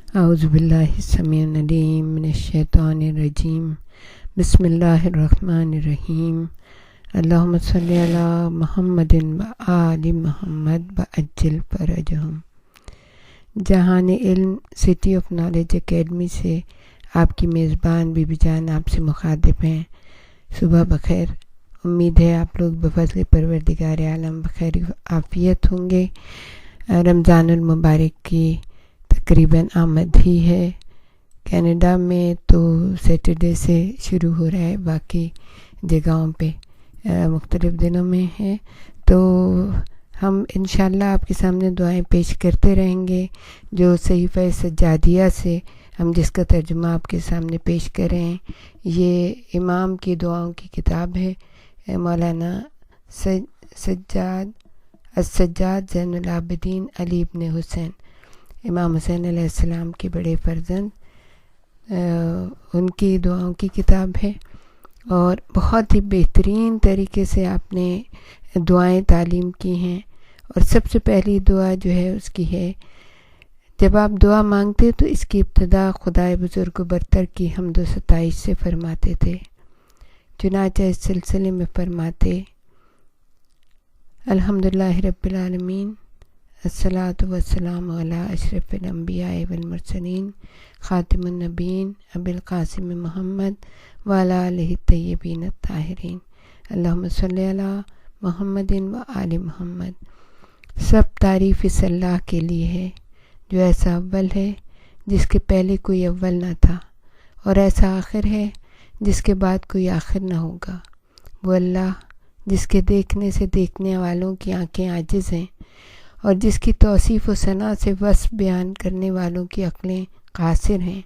اعوذ باللہ السمیع العلیم من الشیطان الرجیم بسم اللہ الرحمن الرحیم اللہم صلی علی محمد و آل محمد وعجل فرجہم۔ جہان علم سٹی آف نالج اکیڈمی سے آپ کی میزبان بی بی جان آپ سے مخاطب ہیں۔ صبح بخیر، امید ہے آپ لوگ بفضل پروردگار عالم بخیر عافیت ہوں گے۔ رمضان المبارک کی تقریباً آمد ہی ہے۔ کینیڈا میں تو سیٹرڈے سے شروع ہو رہا ہے، باقی جگہوں پہ مختلف دنوں میں ہے، تو ہم انشاءاللہ آپ کے سامنے دعائیں پیش کرتے رہیں گے جو صحیفہ سجادیہ سے ہم جس کا ترجمہ آپ کے سامنے پیش کر رہے ہیں۔ یہ امام کی دعاؤں کی کتاب ہے، مولانا السجاد زین العابدین علی ابن حسین، امام حسین علیہ السلام کے بڑے فرزند، ان کی دعاؤں کی کتاب ہے، اور بہت ہی بہترین طریقے سے آپ نے دعائیں تعلیم کی ہیں۔ اور سب سے پہلی دعا جو ہے اس کی ہے، جب آپ دعا مانگتے تو اس کی ابتدا خدائے بزرگ و برتر کی حمد و ستائش سے فرماتے تھے۔ چنانچہ اس سلسلے میں فرماتے، الحمدللہ رب العالمین، الصلاۃ والسلام علی اشرف الانبیاء والمرسلین، خاتم النبیین ابی القاسم محمد وعلی آلہ الطیبین الطاہرین، اللہم صلی علی محمد و آل محمد۔ سب تعریف اس اللہ کے لیے ہے جو ایسا اول ہے جس کے پہلے کوئی اول نہ تھا، اور ایسا آخر ہے جس کے بعد کوئی آخر نہ ہوگا۔ وہ اللہ جس کے دیکھنے سے دیکھنے والوں کی آنکھیں عاجز ہیں، اور جس کی توصیف و ثنا سے وصف بیان کرنے والوں کی عقلیں قاصر ہیں۔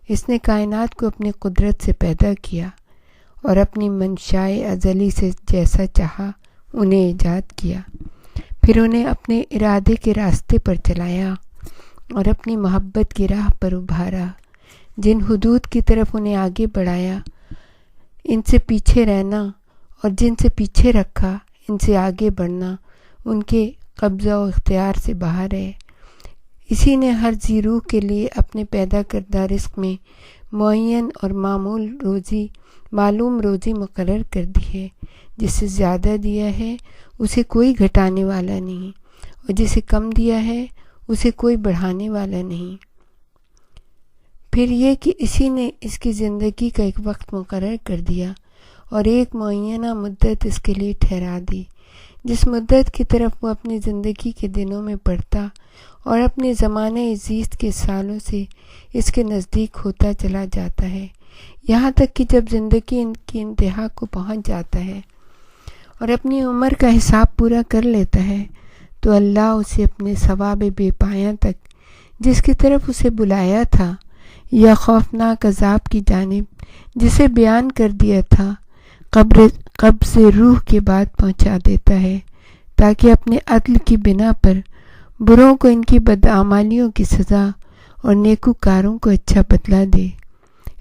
اس نے کائنات کو اپنی قدرت سے پیدا کیا اور اپنی منشائے ازلی سے جیسا چاہا انہیں ایجاد کیا، پھر انہیں اپنے ارادے کے راستے پر چلایا اور اپنی محبت کی راہ پر ابھارا۔ جن حدود کی طرف انہیں آگے بڑھایا، ان سے پیچھے رہنا، اور جن سے پیچھے رکھا، ان سے آگے بڑھنا ان کے قبضہ و اختیار سے باہر ہے۔ اسی نے ہر ذی روح کے لیے اپنے پیدا کردہ رزق میں معین اور معلوم روزی مقرر کر دی ہے۔ جس سے زیادہ دیا ہے اسے کوئی گھٹانے والا نہیں، اور جسے کم دیا ہے اسے کوئی بڑھانے والا نہیں۔ پھر یہ کہ اسی نے اس کی زندگی کا ایک وقت مقرر کر دیا اور ایک معینہ مدت اس کے لیے ٹھہرا دی، جس مدت کی طرف وہ اپنی زندگی کے دنوں میں بڑھتا اور اپنے زمانہ عزیز کے سالوں سے اس کے نزدیک ہوتا چلا جاتا ہے، یہاں تک کہ جب زندگی ان کی انتہا کو پہنچ جاتا ہے اور اپنی عمر کا حساب پورا کر لیتا ہے، تو اللہ اسے اپنے ثواب بے پایاں تک جس کی طرف اسے بلایا تھا، یا خوفناک عذاب کی جانب جسے بیان کر دیا تھا، قبض روح کے بعد پہنچا دیتا ہے، تاکہ اپنے عدل کی بنا پر بروں کو ان کی بدعمالیوں کی سزا اور نیکوکاروں کو اچھا بدلہ دے۔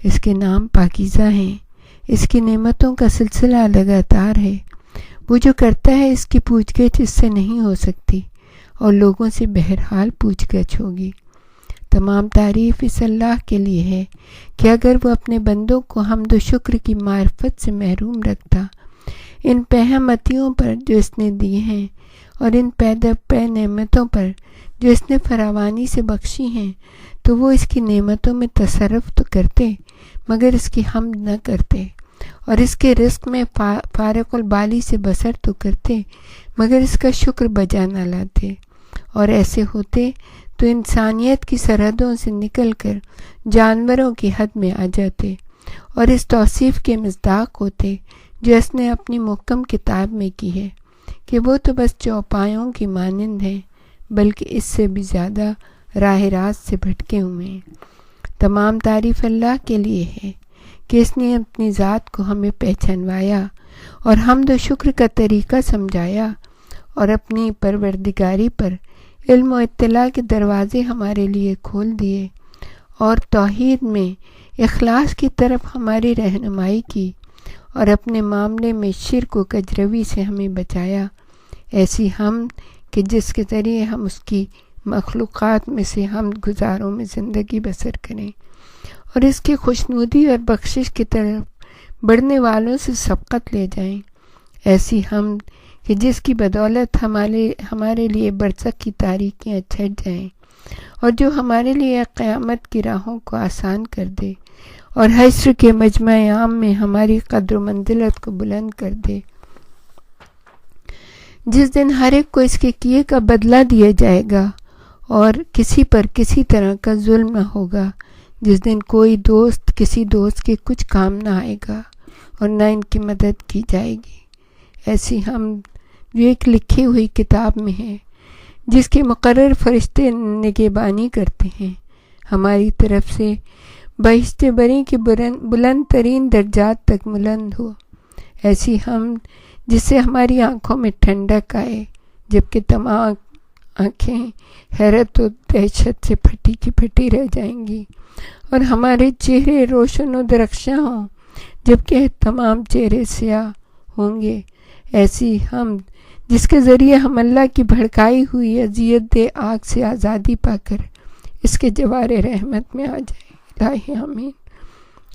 اس کے نام پاکیزہ ہیں، اس کی نعمتوں کا سلسلہ لگاتار ہے۔ وہ جو کرتا ہے اس کی پوچھ گچھ اس سے نہیں ہو سکتی، اور لوگوں سے بہرحال پوچھ گچھ ہوگی۔ تمام تعریف اس اللہ کے لیے ہے کہ اگر وہ اپنے بندوں کو حمد و شکر کی معرفت سے محروم رکھتا، ان پہ عطیوں پر جو اس نے دیے ہیں، اور ان پہ نعمتوں پر جو اس نے فراوانی سے بخشی ہیں، تو وہ اس کی نعمتوں میں تصرف تو کرتے مگر اس کی حمد نہ کرتے، اور اس کے رزق میں فارق البالی سے بسر تو کرتے مگر اس کا شکر بجا نہ لاتے، اور ایسے ہوتے تو انسانیت کی سرحدوں سے نکل کر جانوروں کی حد میں آ جاتے، اور اس توصیف کے مصداق ہوتے جو اس نے اپنی محکم کتاب میں کی ہے کہ وہ تو بس چوپایوں کی مانند ہیں، بلکہ اس سے بھی زیادہ راہ راست سے بھٹکے ہوئے ہیں۔ تمام تعریف اللہ کے لیے ہے کہ اس نے اپنی ذات کو ہمیں پہچانوایا اور حمد و شکر کا طریقہ سمجھایا، اور اپنی پروردگاری پر علم و اطلاع کے دروازے ہمارے لیے کھول دیے، اور توحید میں اخلاص کی طرف ہماری رہنمائی کی، اور اپنے معاملے میں شرک و کجروی سے ہمیں بچایا۔ ایسی حمد کہ جس کے ذریعے ہم اس کی مخلوقات میں سے ہم گزاروں میں زندگی بسر کریں اور اس کی خوشنودی اور بخشش کی طرف بڑھنے والوں سے سبقت لے جائیں۔ ایسی حمد کہ جس کی بدولت ہمارے لیے برزخ کی تاریکیاں چھٹ جائیں اور جو ہمارے لیے قیامت کی راہوں کو آسان کر دے اور حشر کے مجمع عام میں ہماری قدر و منزلت کو بلند کر دے، جس دن ہر ایک کو اس کے کیے کا بدلہ دیا جائے گا اور کسی پر کسی طرح کا ظلم نہ ہوگا، جس دن کوئی دوست کسی دوست کے کچھ کام نہ آئے گا اور نہ ان کی مدد کی جائے گی۔ ایسی ہم جو ایک لکھی ہوئی کتاب میں ہے، جس کے مقرر فرشتے نگہبانی کرتے ہیں، ہماری طرف سے بہشت بری کی بلند ترین درجات تک بلند ہو۔ ایسی ہم جس سے ہماری آنکھوں میں ٹھنڈک آئے، جبکہ تمام آنکھیں حیرت و دہشت سے پھٹی کی پھٹی رہ جائیں گی اور ہمارے چہرے روشن و درخشاں ہوں، جبکہ تمام چہرے سیاہ ہوں گے۔ ایسی ہم جس کے ذریعے ہم اللہ کی بھڑکائی ہوئی اذیت دہ آگ سے آزادی پا کر اس کے جوار رحمت میں آ جائیں۔ الہی آمین۔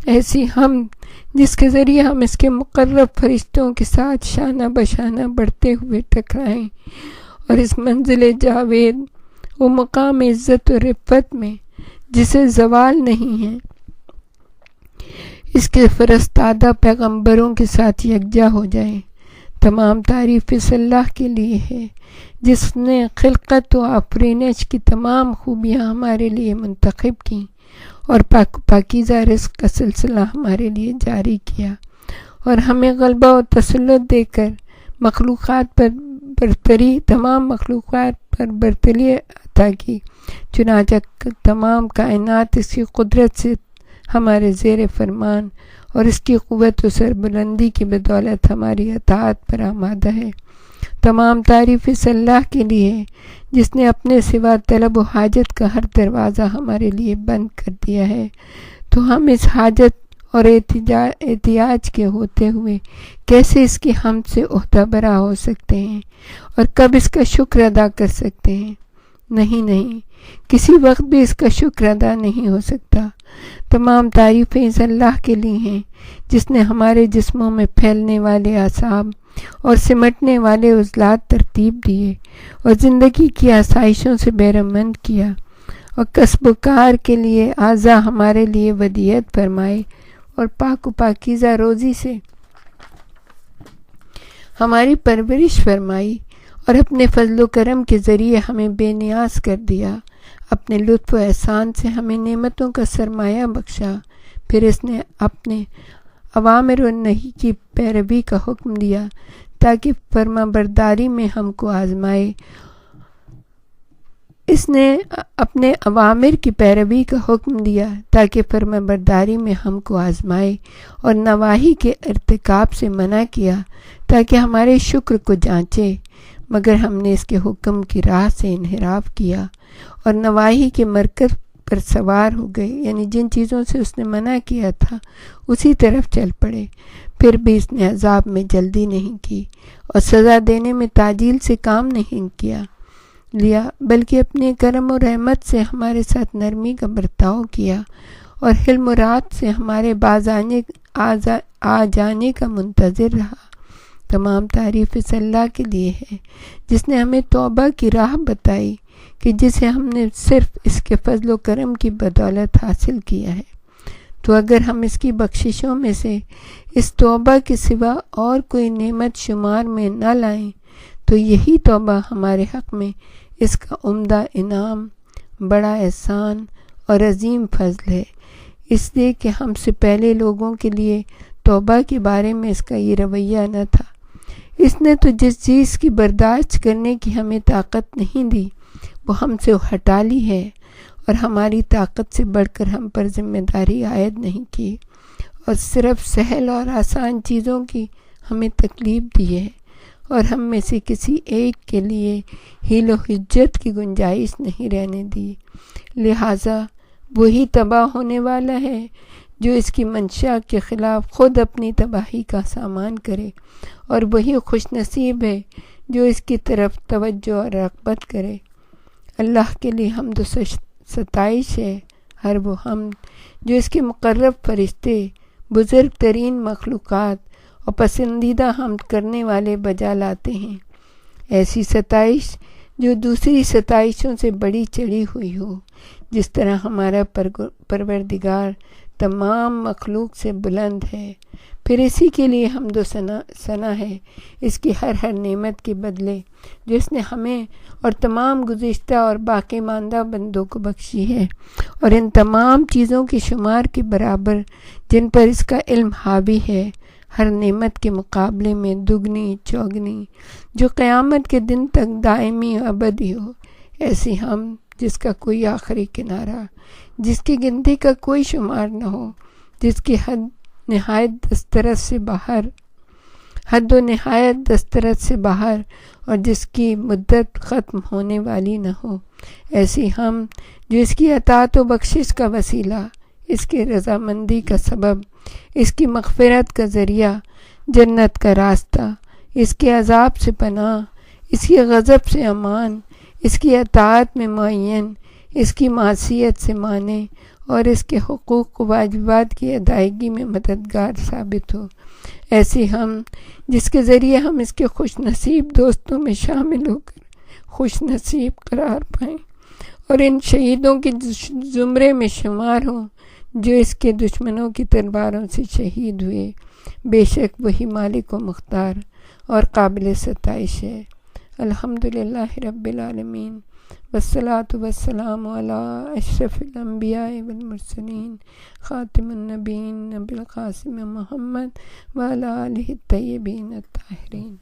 ایسی ہم جس کے ذریعے ہم اس کے مقرب فرشتوں کے ساتھ شانہ بشانہ بڑھتے ہوئے ٹکرائیں اور اس منزل جاوید و مقام عزت و رفت میں جسے زوال نہیں ہے، اس کے فرستادہ پیغمبروں کے ساتھ یکجا ہو جائیں۔ تمام تعریف اس اللہ کے لیے ہے جس نے خلقت و آفرینش کی تمام خوبیاں ہمارے لیے منتخب کیں اور پاکیزہ رزق کا سلسلہ ہمارے لیے جاری کیا اور ہمیں غلبہ و تسلط دے کر تمام مخلوقات پر برتری عطا کی، چنانچہ تمام کائنات اس کی قدرت سے ہمارے زیر فرمان اور اس کی قوت و سربلندی کی بدولت ہماری اطاعت پر آمادہ ہے۔ تمام تعریف اس اللہ کے لیے ہے جس نے اپنے سوا طلب و حاجت کا ہر دروازہ ہمارے لیے بند کر دیا ہے، تو ہم اس حاجت اور احتیاج کے ہوتے ہوئے کیسے اس کی حمد سے عہدہ برا ہو سکتے ہیں اور کب اس کا شکر ادا کر سکتے ہیں؟ نہیں، کسی وقت بھی اس کا شکر ادا نہیں ہو سکتا۔ تمام تعریفیں اس اللہ کے لیے ہیں جس نے ہمارے جسموں میں پھیلنے والے اعصاب اور سمٹنے والے عضلات ترتیب دیے اور زندگی کی آسائشوں سے بہرمند کیا اور کسب و کار کے لیے اعضاء ہمارے لیے ودیعت فرمائے اور پاک و پاکیزہ روزی سے ہماری پرورش فرمائی اور اپنے فضل و کرم کے ذریعے ہمیں بے نیاز کر دیا، اپنے لطف و احسان سے ہمیں نعمتوں کا سرمایہ بخشا۔ پھر اس نے اپنے اوامر و نہی کی پیروی کا حکم دیا تاکہ فرما برداری میں ہم کو آزمائے۔ اس نے اپنے اوامر کی پیروی کا حکم دیا تاکہ فرما برداری میں ہم کو آزمائے اور نواہی کے ارتکاب سے منع کیا تاکہ ہمارے شکر کو جانچے، مگر ہم نے اس کے حکم کی راہ سے انحراف کیا اور نواہی کے مرکز پر سوار ہو گئے، یعنی جن چیزوں سے اس نے منع کیا تھا اسی طرف چل پڑے۔ پھر بھی اس نے عذاب میں جلدی نہیں کی اور سزا دینے میں تعجیل سے کام نہیں لیا، بلکہ اپنے کرم و رحمت سے ہمارے ساتھ نرمی کا برتاؤ کیا اور حلم و رات سے ہمارے آ جانے کا منتظر رہا۔ تمام تعریف اس اللہ کے لیے ہے جس نے ہمیں توبہ کی راہ بتائی کہ جسے ہم نے صرف اس کے فضل و کرم کی بدولت حاصل کیا ہے، تو اگر ہم اس کی بخششوں میں سے اس توبہ کے سوا اور کوئی نعمت شمار میں نہ لائیں تو یہی توبہ ہمارے حق میں اس کا عمدہ انعام، بڑا احسان اور عظیم فضل ہے، اس لیے کہ ہم سے پہلے لوگوں کے لیے توبہ کے بارے میں اس کا یہ رویہ نہ تھا۔ اس نے تو جس چیز کی برداشت کرنے کی ہمیں طاقت نہیں دی وہ ہم سے ہٹا لی ہے اور ہماری طاقت سے بڑھ کر ہم پر ذمہ داری عائد نہیں کی، اور صرف سہل اور آسان چیزوں کی ہمیں تکلیف دی ہے اور ہم میں سے کسی ایک کے لیے حیل و حجت کی گنجائش نہیں رہنے دی۔ لہٰذا وہی تباہ ہونے والا ہے جو اس کی منشا کے خلاف خود اپنی تباہی کا سامان کرے، اور وہی خوش نصیب ہے جو اس کی طرف توجہ اور رغبت کرے۔ اللہ کے لیے حمد و ستائش ہے، ہر وہ حمد جو اس کے مقرب فرشتے، بزرگ ترین مخلوقات اور پسندیدہ حمد کرنے والے بجا لاتے ہیں، ایسی ستائش جو دوسری ستائشوں سے بڑی چڑھی ہوئی ہو، جس طرح ہمارا پروردگار تمام مخلوق سے بلند ہے۔ پھر اسی کے لیے حمد و ثنا ہے، اس کی ہر نعمت کے بدلے جو اس نے ہمیں اور تمام گزشتہ اور باقی ماندہ بندوں کو بخشی ہے، اور ان تمام چیزوں کے شمار کے برابر جن پر اس کا علم حاوی ہے، ہر نعمت کے مقابلے میں دگنی چوگنی، جو قیامت کے دن تک دائمی ابدی ہو، ایسی ہم جس کا کوئی آخری کنارہ، جس کی گنتی کا کوئی شمار نہ ہو، جس کی حد و نہایت دسترس سے باہر اور جس کی مدت ختم ہونے والی نہ ہو، ایسی ہم جو اس کی اطاعت و بخشش کا وسیلہ، اس کی رضامندی کا سبب، اس کی مغفرت کا ذریعہ، جنت کا راستہ، اس کے عذاب سے پناہ، اس کی غضب سے امان، اس کی اطاعت میں معین، اس کی معصیت سے مانے اور اس کے حقوق و واجبات کی ادائیگی میں مددگار ثابت ہو، ایسی ہم جس کے ذریعے ہم اس کے خوش نصیب دوستوں میں شامل ہو کر خوش نصیب قرار پائیں اور ان شہیدوں کے زمرے میں شمار ہوں جو اس کے دشمنوں کی تلواروں سے شہید ہوئے۔ بے شک وہی مالک و مختار اور قابل ستائش ہے۔ الحمدللہ رب العالمین، والصلاة والسلام علی اشرف الانبیاء والمرسلین، خاتم النبیین ابی القاسم محمد وعلی آلہ الطیبین الطاہرین۔